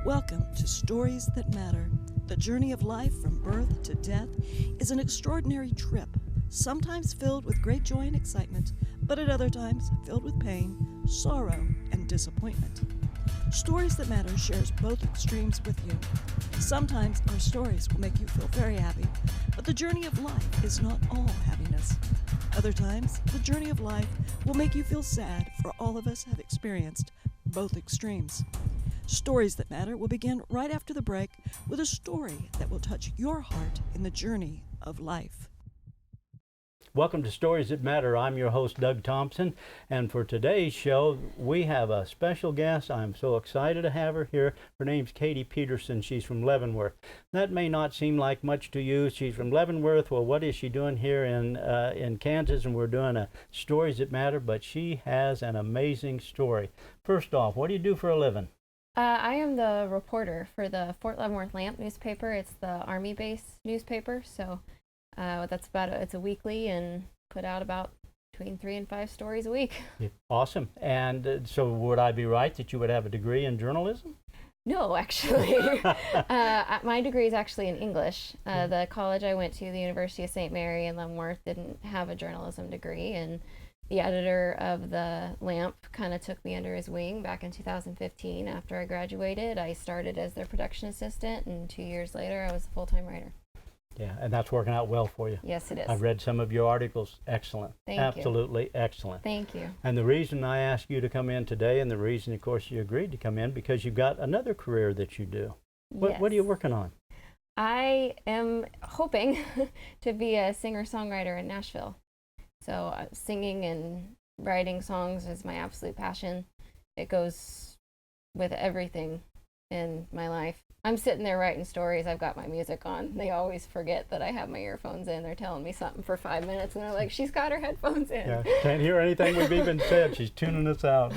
Welcome to Stories That Matter. The journey of life from birth to death is an extraordinary trip, sometimes filled with great joy and excitement, but at other times filled with pain, sorrow, and disappointment. Stories That Matter shares both extremes with you. Sometimes our stories will make you feel very happy, but the journey of life is not all happiness. Other times, the journey of life will make you feel sad, for all of us have experienced both extremes. Stories That Matter will begin right after the break with a story that will touch your heart in the journey of life. Welcome to Stories That Matter. I'm your host, Doug Thompson, and for today's show, we have a special guest. I'm so excited to have her here. Her name's Katie Peterson. She's from Leavenworth. That may not seem like much to you. She's from Leavenworth. Well, what is she doing here in Kansas? And we're doing a Stories That Matter, but she has an amazing story. First off, what do you do for a living? I am the reporter for the Fort Leavenworth Lamp newspaper. It's the Army-based newspaper, so that's it's a weekly and put out about between 3 and 5 stories a week. Awesome. And so would I be right that you would have a degree in journalism? No, actually. My degree is actually in English. The college I went to, the University of St. Mary in Leavenworth, didn't have a journalism degree, and the editor of the Lamp kind of took me under his wing back in 2015. After I graduated, I started as their production assistant, and 2 years later, I was a full-time writer. Yeah, and that's working out well for you. Yes, it is. I've read some of your articles. Excellent. Thank you. Absolutely excellent. Thank you. And the reason I asked you to come in today, and the reason, of course, you agreed to come in, because you've got another career that you do. Yes. What are you working on? I am hoping to be a singer-songwriter in Nashville. So singing and writing songs is my absolute passion. It goes with everything in my life. I'm sitting there writing stories. I've got my music on. They always forget that I have my earphones in. They're telling me something for 5 minutes, and they're like, she's got her headphones in. Yeah, can't hear anything we've even said. She's tuning us out.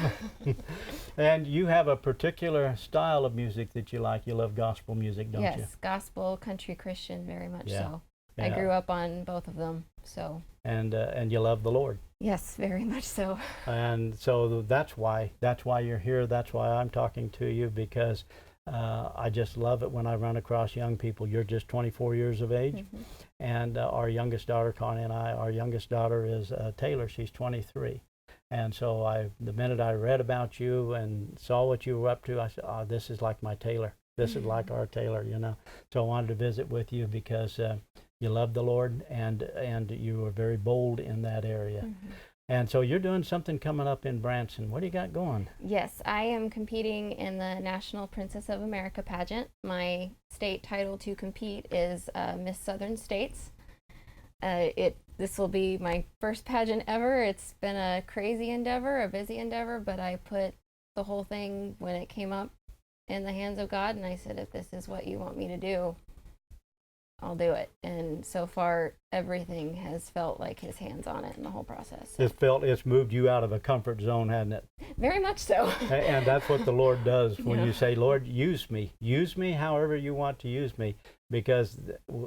And you have a particular style of music that you like. You love gospel music, don't you? Yes, gospel, country, Christian, very much so. Yeah. I grew up on both of them, so. And you love the Lord. Yes, very much so. And so that's why you're here. That's why I'm talking to you, because I just love it when I run across young people. You're just 24 years of age, Mm-hmm. and our youngest daughter, Connie, and our youngest daughter is Taylor. She's 23. And so the minute I read about you and saw what you were up to, I said, oh, this is like my Taylor. This is like our Taylor, you know. So I wanted to visit with you because you love the Lord, and you are very bold in that area. Mm-hmm. And so you're doing something coming up in Branson. What do you got going? Yes, I am competing in the National Princess of America pageant. My state title to compete is Miss Southern States. This will be my first pageant ever. It's been a crazy endeavor, a busy endeavor, but I put the whole thing, when it came up, in the hands of God, and I said, if this is what you want me to do, I'll do it. And so far, everything has felt like his hands on it in the whole process. It's moved you out of a comfort zone, hasn't it? Very much so. And that's what the Lord does when Yeah. you say, Lord, use me however you want to use me, because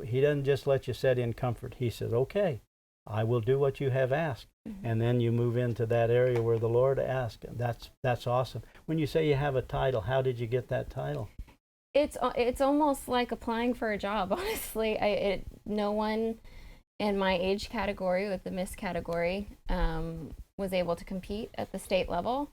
he doesn't just let you sit in comfort. He says, okay, I will do what you have asked. Mm-hmm. And then you move into that area where the Lord asked. That's awesome. When you say you have a title, how did you get that title? It's almost like applying for a job, honestly. No one in my age category, with the Miss category, was able to compete at the state level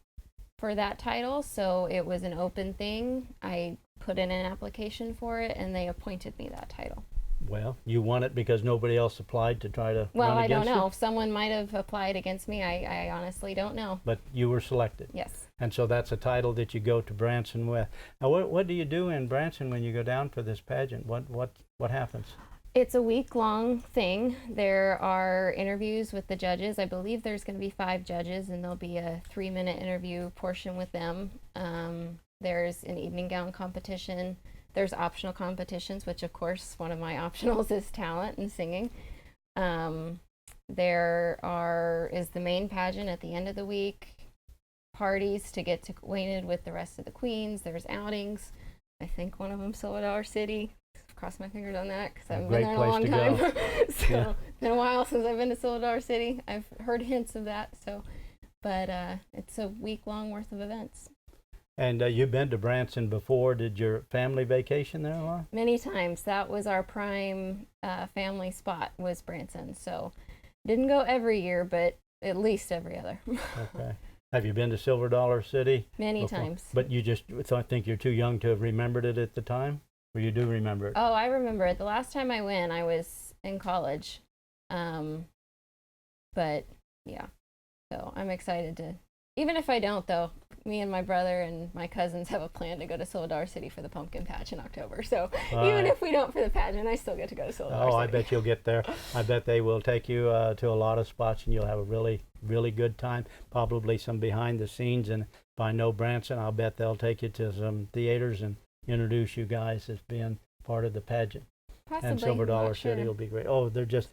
for that title, so it was an open thing. I put in an application for it, and they appointed me that title. Well, you won it because nobody else applied to try to Well, run I don't against know. it? If someone might have applied against me, I honestly don't know. But you were selected. Yes. And so that's a title that you go to Branson with. Now, what do you do in Branson when you go down for this pageant? What happens? It's a week-long thing. There are interviews with the judges. I believe there's going to be 5 judges, and there'll be a 3-minute interview portion with them. There's an evening gown competition. There's optional competitions, which, of course, one of my optionals is talent and singing. There is the main pageant at the end of the week, parties to get acquainted with the rest of the queens. There's outings. I think one of them $1 City. Cross my fingers on that, because I haven't been there in a long time. So yeah. It's been a while since I've been to $1 City. I've heard hints of that. But it's a week-long worth of events. And you've been to Branson before. Did your family vacation there a lot? Many times. That was our prime family spot, was Branson. So didn't go every year, but at least every other. Okay. Have you been to Silver Dollar City? Many before? times. But you just think you're too young to have remembered it at the time? Or you do remember it? Oh, I remember it. The last time I went, I was in college. But yeah, so I'm excited to, even if I don't though, me and my brother and my cousins have a plan to go to Silver Dollar City for the pumpkin patch in October. So even if we don't for the pageant, I still get to go to Silver Dollar City. I bet you'll get there. I bet they will take you to a lot of spots, and you'll have a really, really good time. Probably some behind the scenes, and if I know Branson, I'll bet they'll take you to some theaters and introduce you guys as being part of the pageant. Possibly, and Silver Dollar sure. City will be great. Oh, they're just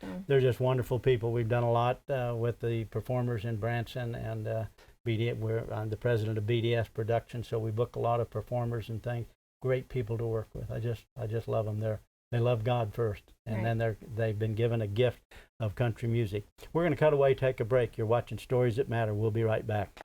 wonderful people. We've done a lot with the performers in Branson, and I'm the president of BDS Production, so we book a lot of performers and things. Great people to work with. I just love them. They love God first, and then they've been given a gift of country music. We're going to cut away, take a break. You're watching Stories That Matter. We'll be right back.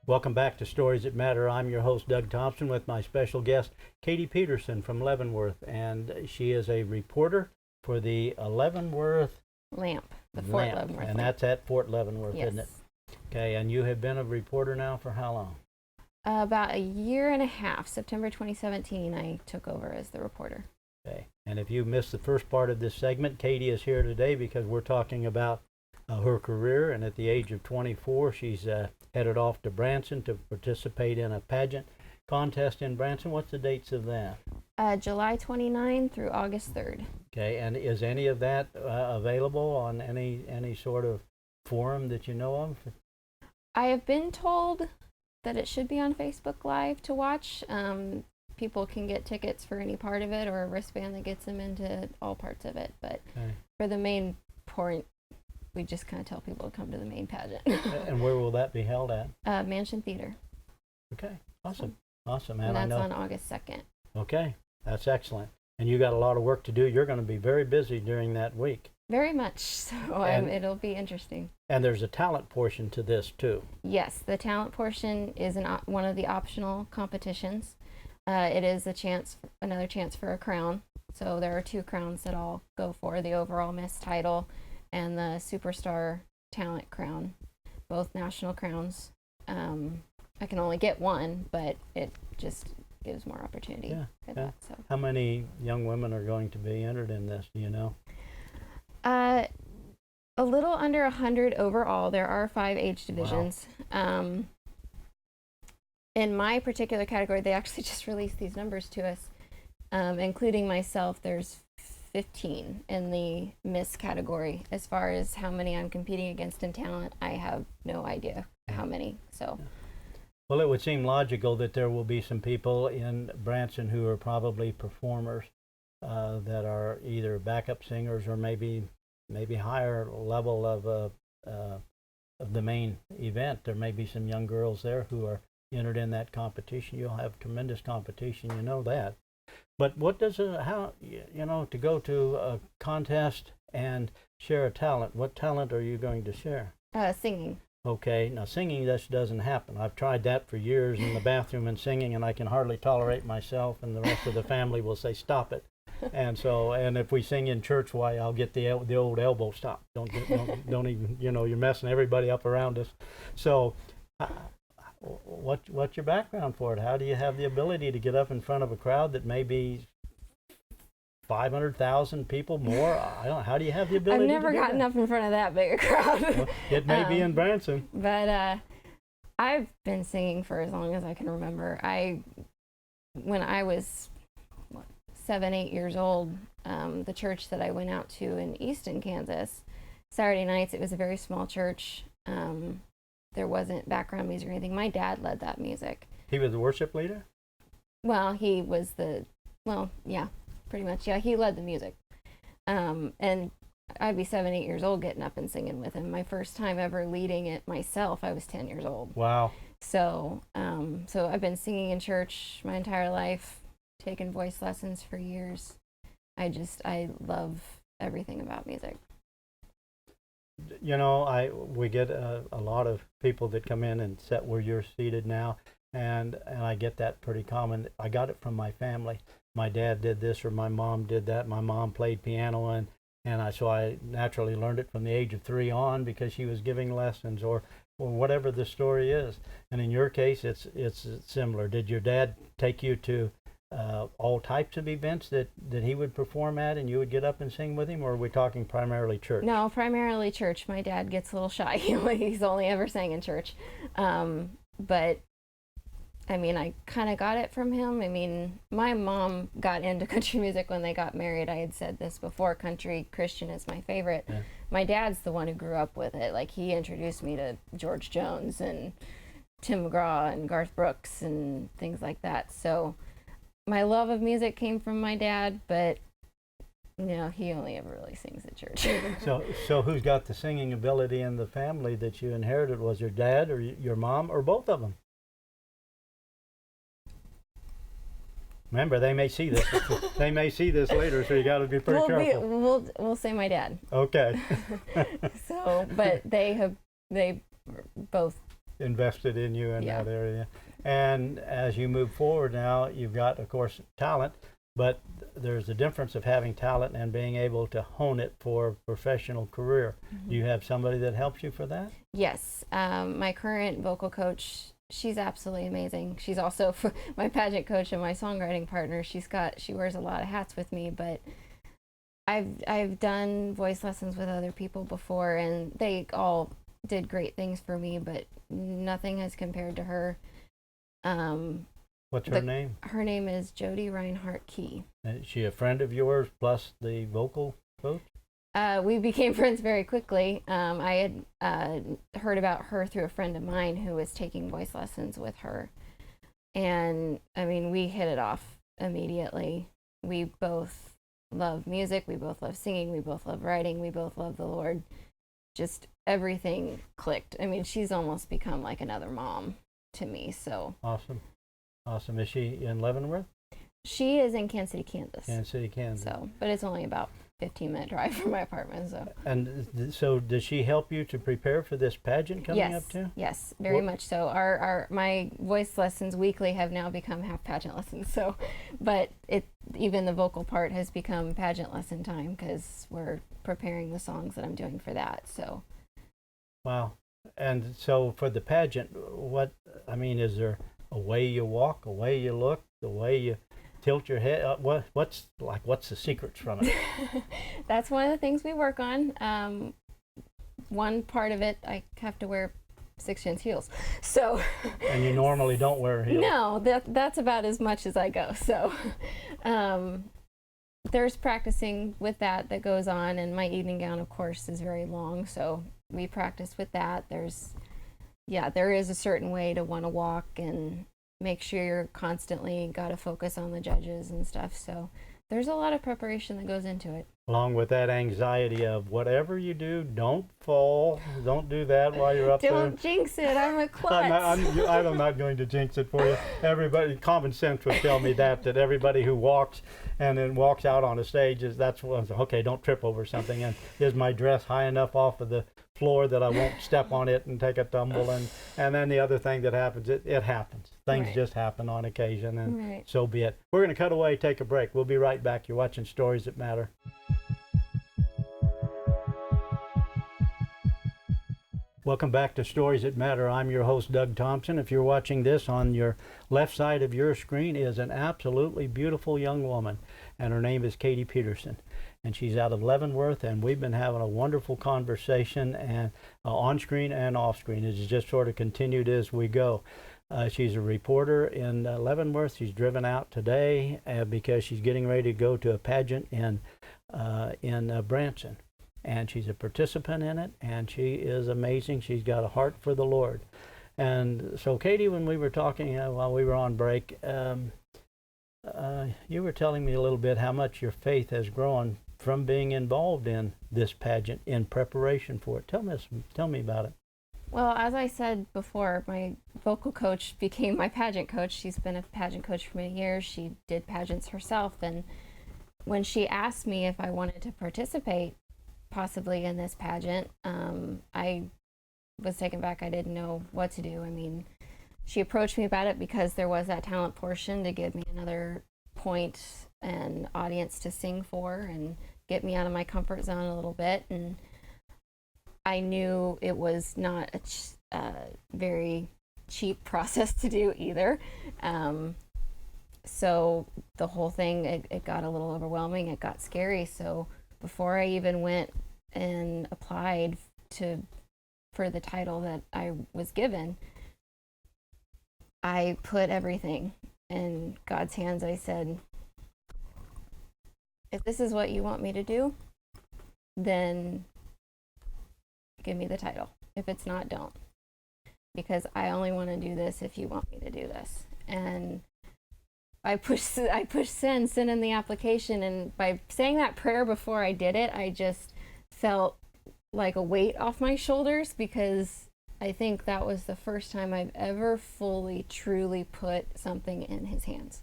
Welcome back to Stories That Matter. I'm your host, Doug Thompson, with my special guest, Katie Peterson from Leavenworth, and she is a reporter for the Leavenworth Lamp, the Fort Leavenworth. And that's at Fort Leavenworth, yes. isn't it? Okay, and you have been a reporter now for how long? About a year and a half. September 2017, I took over as the reporter. Okay, and if you missed the first part of this segment, Katie is here today because we're talking about her career, and at the age of 24, she's headed off to Branson to participate in a pageant contest in Branson. What's the dates of that? July 29 through August 3rd. Okay, and is any of that available on any sort of forum that you know of? I have been told that it should be on Facebook Live to watch. People can get tickets for any part of it, or a wristband that gets them into all parts of it. But for the main point, we just kind of tell people to come to the main pageant. And where will that be held at? Mansion Theater. Okay, awesome. And that's I know, on August 2nd. Okay, that's excellent. And you got a lot of work to do. You're going to be very busy during that week. Very much so. It'll be interesting. And there's a talent portion to this too. Yes, the talent portion is one of the optional competitions. It is another chance for a crown. So there are 2 crowns that I'll go for: the overall Miss title and the Superstar Talent crown, both national crowns. I can only get one, but it just gives more opportunity for that. So. How many young women are going to be entered in this, do you know? A little under 100 overall. There are 5 age divisions. Wow. In my particular category, they actually just released these numbers to us, including myself. There's 15 in the Miss category. As far as how many I'm competing against in talent, I have no idea how many. So. Well, it would seem logical that there will be some people in Branson who are probably performers that are either backup singers or maybe higher level of the main event. There may be some young girls there who are entered in that competition. You'll have tremendous competition, you know that. But what does to go to a contest and share a talent, what talent are you going to share? Singing. Okay, now singing just doesn't happen. I've tried that for years in the bathroom and singing, and I can hardly tolerate myself, and the rest of the family will say, stop it. And if we sing in church, why, I'll get the old elbow, stop. Don't even, you're messing everybody up around us. So what's your background for it? How do you have the ability to get up in front of a crowd that may be 500,000 people more? How do you have the ability? I've never gotten up in front of that big a crowd. Well, it may be in Branson. But I've been singing for as long as I can remember. When I was 7, 8 years old, the church that I went out to in Easton, Kansas, Saturday nights, it was a very small church. There wasn't background music or anything. My dad led that music. He was the worship leader? Well, he was pretty much. Yeah, he led the music. And I'd be 7, 8 years old getting up and singing with him. My first time ever leading it myself, I was 10 years old. Wow. So I've been singing in church my entire life, taken voice lessons for years. I love everything about music. you know, we get a lot of people that come in and sit where you're seated now, and I get that pretty common. I got it from my family. My dad did this, or my mom did that. My mom played piano, and so I naturally learned it from the age of 3 on because she was giving lessons, or whatever the story is. And in your case, it's similar. Did your dad take you to all types of events that he would perform at, and you would get up and sing with him, or are we talking primarily church? No, primarily church. My dad gets a little shy. He's only ever sang in church. But I mean, I kind of got it from him. I mean, my mom got into country music when they got married. I had said this before, country Christian is my favorite. Yeah. My dad's the one who grew up with it. Like, he introduced me to George Jones and Tim McGraw and Garth Brooks and things like that. So my love of music came from my dad, but you know, he only ever really sings at church. So who's got the singing ability in the family that you inherited? Was your dad or your mom, or both of them? Remember, they may see this. They may see this later, so you got to be pretty careful. We'll say my dad. Okay. So, but they both invested in you in that area. And as you move forward now, you've got, of course, talent, but there's a difference of having talent and being able to hone it for a professional career. Mm-hmm. Do you have somebody that helps you for that? Yes. My current vocal coach, she's absolutely amazing. She's also my pageant coach and my songwriting partner. She wears a lot of hats with me, but I've done voice lessons with other people before, and they all did great things for me, but nothing has compared to her. What's her name? Her name is Jody Reinhardt Key. Is she a friend of yours plus the vocal coach? We became friends very quickly. I had heard about her through a friend of mine who was taking voice lessons with her. And I mean, we hit it off immediately. We both love music. We both love singing. We both love writing. We both love the Lord. Just everything clicked. I mean, she's almost become like another mom to me. So awesome. Is she in Leavenworth? She is in Kansas City, Kansas. Kansas City, Kansas. So, but it's only about 15-minute drive from my apartment. So. And so, does she help you to prepare for this pageant coming up too? Yes, very much so. My voice lessons weekly have now become half pageant lessons. So, but even the vocal part has become pageant lesson time because we're preparing the songs that I'm doing for that. So. Wow. And so for the pageant, is there a way you walk, a way you look, the way you tilt your head? What's the secrets from it? That's one of the things we work on. One part of it, I have to wear 6-inch heels. So. And you normally don't wear heels? No, that's about as much as I go. So. There's practicing with that goes on, and my evening gown, of course, is very long. So we practice with that. There is a certain way to want to walk and make sure you're constantly got to focus on the judges and stuff. So there's a lot of preparation that goes into it. Along with that anxiety of whatever you do, don't fall. Don't do that while you're up there. Don't jinx it. I'm a klutz. I'm not going to jinx it for you. Everybody, common sense would tell me that everybody who walks and then walks out on a stage okay, don't trip over something. And is my dress high enough off of the floor that I won't step on it and take a tumble? And then the other thing that happens, it happens. Things just happen on occasion, and so be it. We're going to cut away, take a break. We'll be right back. You're watching Stories That Matter. Welcome back to Stories That Matter. I'm your host, Doug Thompson. If you're watching this, on your left side of your screen is an absolutely beautiful young woman, and her name is Katie Peterson. And she's out of Leavenworth, and we've been having a wonderful conversation, and on screen and off screen. It's just sort of continued as we go. She's a reporter in Leavenworth. She's driven out today because she's getting ready to go to a pageant in Branson. And she's a participant in it, and she is amazing. She's got a heart for the Lord. And so, Katie, when we were talking while we were on break, you were telling me a little bit how much your faith has grown from being involved in this pageant in preparation for it. Tell me about it. Well, as I said before, my vocal coach became my pageant coach. She's been a pageant coach for many years. She did pageants herself, and when she asked me if I wanted to participate, possibly in this pageant. I was taken back. I didn't know what to do. I mean, she approached me about it because there was that talent portion to give me another point and audience to sing for and get me out of my comfort zone a little bit. And I knew it was not a very cheap process to do either. So the whole thing, it got a little overwhelming. It got scary. So before I even went and applied for the title that I was given, I put everything in God's hands. I said, if this is what you want me to do, then give me the title. If it's not, don't. Because I only want to do this if you want me to do this. And I pushed send in the application, and by saying that prayer before I did it, I just felt like a weight off my shoulders, because I think that was the first time I've ever fully, truly put something in his hands.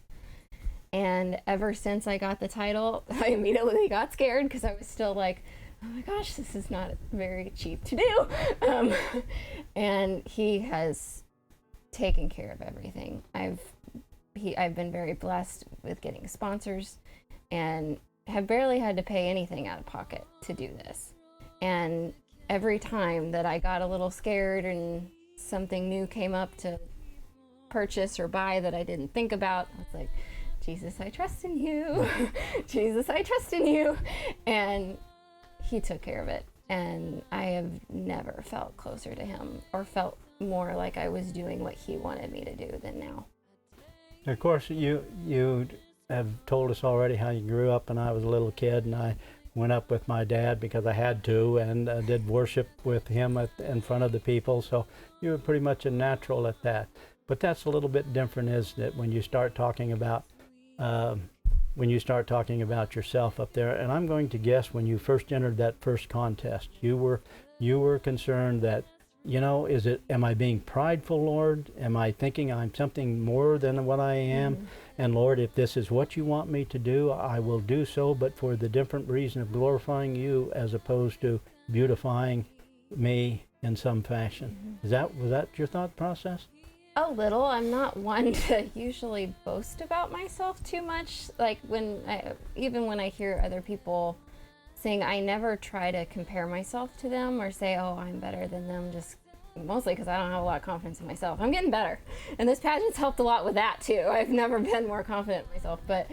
And ever since I got the title, I immediately got scared, because I was still like, oh my gosh, this is not very cheap to do. And he has taken care of everything. I've been very blessed with getting sponsors and have barely had to pay anything out of pocket to do this. And every time that I got a little scared and something new came up to purchase or buy that I didn't think about, I was like, Jesus, I trust in you. Jesus, I trust in you. And he took care of it. And I have never felt closer to him or felt more like I was doing what he wanted me to do than now. Of course, you have told us already how you grew up, and I was a little kid, and I went up with my dad because I had to, and did worship with him in front of the people, so you were pretty much a natural at that. But that's a little bit different, isn't it, when you start talking about yourself up there. And I'm going to guess when you first entered that first contest, you were concerned that, am I being prideful, Lord? Am I thinking I'm something more than what I am? Mm-hmm. And Lord, if this is what you want me to do, I will do so, but for the different reason of glorifying you as opposed to beautifying me in some fashion. Mm-hmm. Was that your thought process? A little. I'm not one to usually boast about myself too much. Like even when I hear other people sing, I never try to compare myself to them or say, oh, I'm better than them, just mostly because I don't have a lot of confidence in myself. I'm getting better. And this pageant's helped a lot with that too. I've never been more confident in myself, but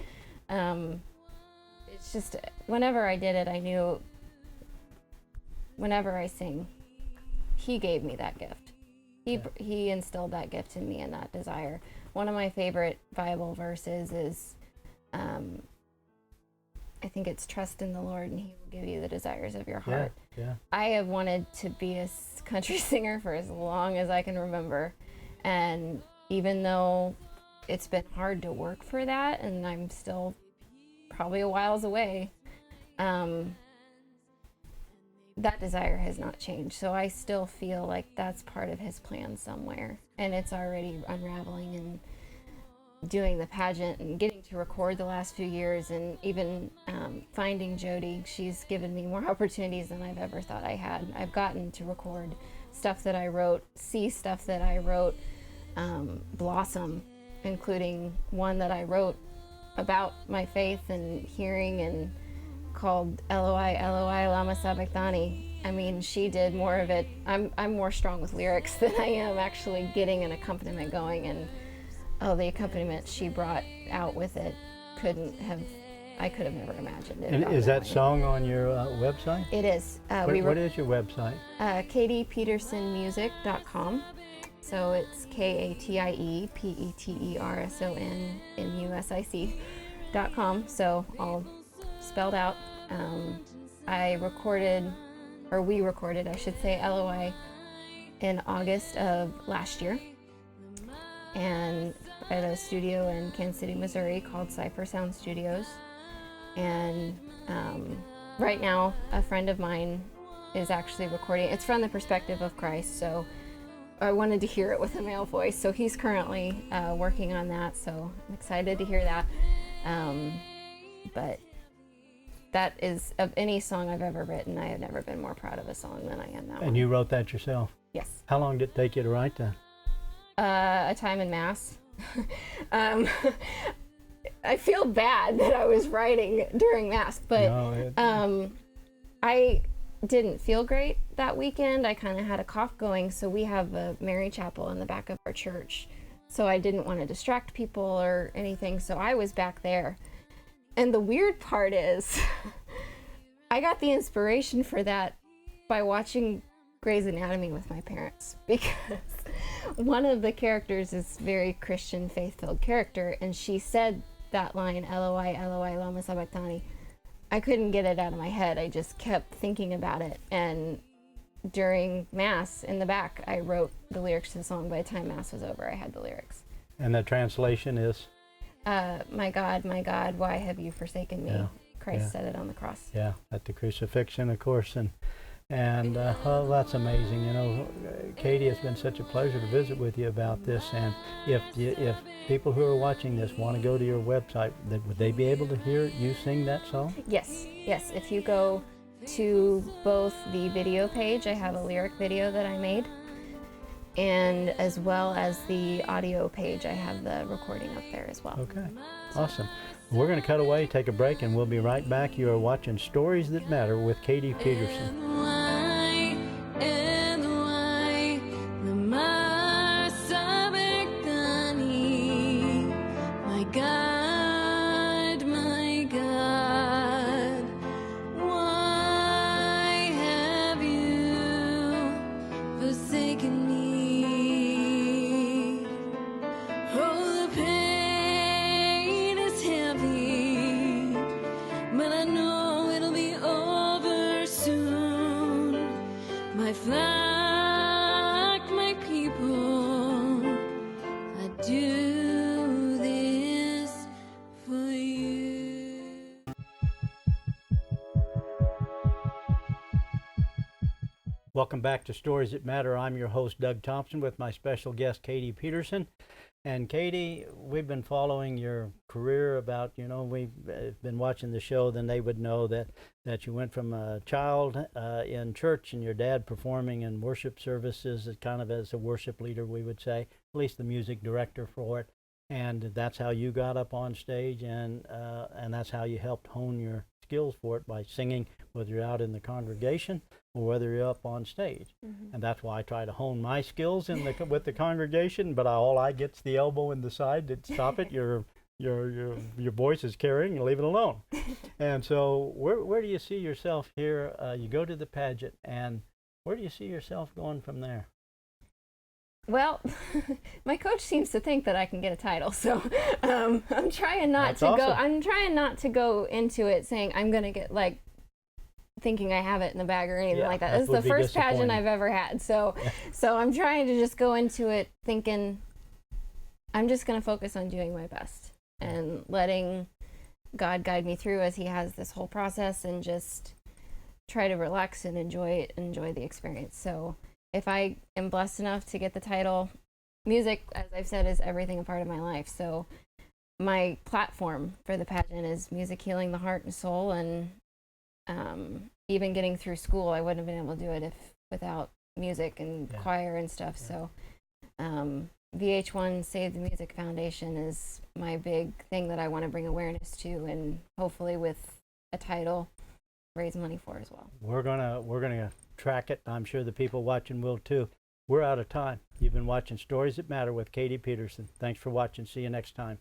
it's just, whenever I did it, I knew whenever I sing, he gave me that gift. He instilled that gift in me and that desire. One of my favorite Bible verses is, I think it's trust in the Lord and he will give you the desires of your heart. Yeah. I have wanted to be a country singer for as long as I can remember. And even though it's been hard to work for that, and I'm still probably a whiles away, that desire has not changed. So I still feel like that's part of his plan somewhere. And it's already unraveling and doing the pageant and getting to record the last few years, and even finding Jody. She's given me more opportunities than I've ever thought I had. I've gotten to record stuff that I wrote, see stuff that I wrote blossom, including one that I wrote about my faith and hearing, and called Eloi, Eloi, lama sabachthani. I mean, she did more of it. I'm more strong with lyrics than I am actually getting an accompaniment going, and the accompaniment she brought out with it I could have never imagined it. And is that song on your website? It is. What is your website? KatiePetersonMusic.com. So it's KatiePetersonMusic.com. So all spelled out. We recorded, I should say, LOI in August of last year, and at a studio in Kansas City, Missouri called Cypher Sound Studios. And right now, a friend of mine is actually recording. It's from the perspective of Christ, so I wanted to hear it with a male voice. So he's currently working on that, so I'm excited to hear that. But that is, of any song I've ever written, I have never been more proud of a song than I am that one. And you wrote that yourself? Yes. How long did it take you to write that? A time in Mass. I feel bad that I was writing during Mass, but I didn't feel great that weekend. I kind of had a cough going, so we have a Mary Chapel in the back of our church. So I didn't want to distract people or anything, so I was back there. And the weird part is, I got the inspiration for that by watching Grey's Anatomy with my parents, because one of the characters is very Christian, faith-filled character, and she said that line, Eloi, Eloi, lama sabachthani. I couldn't get it out of my head. I just kept thinking about it, and during Mass in the back, I wrote the lyrics to the song. By the time Mass was over, I had the lyrics. And the translation is? My God, why have you forsaken me? Yeah. Christ said it on the cross. Yeah, at the crucifixion, of course. And oh, that's amazing. You know, Katie, it's been such a pleasure to visit with you about this. And if people who are watching this want to go to your website, would they be able to hear you sing that song? Yes. If you go to both the video page, I have a lyric video that I made, and as well as the audio page, I have the recording up there as well. Okay, awesome. We're going to cut away, take a break, and we'll be right back. You are watching Stories That Matter with Katie Peterson. Welcome back to Stories That Matter. I'm your host, Doug Thompson, with my special guest, Katie Peterson. And Katie, we've been following your career about, we've been watching the show, then they would know that you went from a child in church and your dad performing in worship services as kind of as a worship leader, we would say, at least the music director for it. And that's how you got up on stage, and that's how you helped hone your skills for it, by singing, whether you're out in the congregation or whether you're up on stage. Mm-hmm. And that's why I try to hone my skills with the congregation, but all I get's the elbow in the side to stop it. Your voice is carrying, you leave it alone. And so where do you see yourself here? You go to the pageant, and where do you see yourself going from there? Well, my coach seems to think that I can get a title, so I'm trying not to go into it saying I'm going to get, thinking I have it in the bag or anything like that. This is the first pageant I've ever had, so I'm trying to just go into it thinking I'm just going to focus on doing my best and letting God guide me through as He has this whole process, and just try to relax and enjoy the experience. So if I am blessed enough to get the title, music, as I've said, is everything a part of my life. So my platform for the pageant is music healing the heart and soul, and even getting through school, I wouldn't have been able to do it without music and choir and stuff. So VH1 Save the Music Foundation is my big thing that I want to bring awareness to, and hopefully with a title, raise money for as well. We're gonna track it. I'm sure the people watching will too. We're out of time. You've been watching Stories That Matter with Katie Peterson. Thanks for watching. See you next time.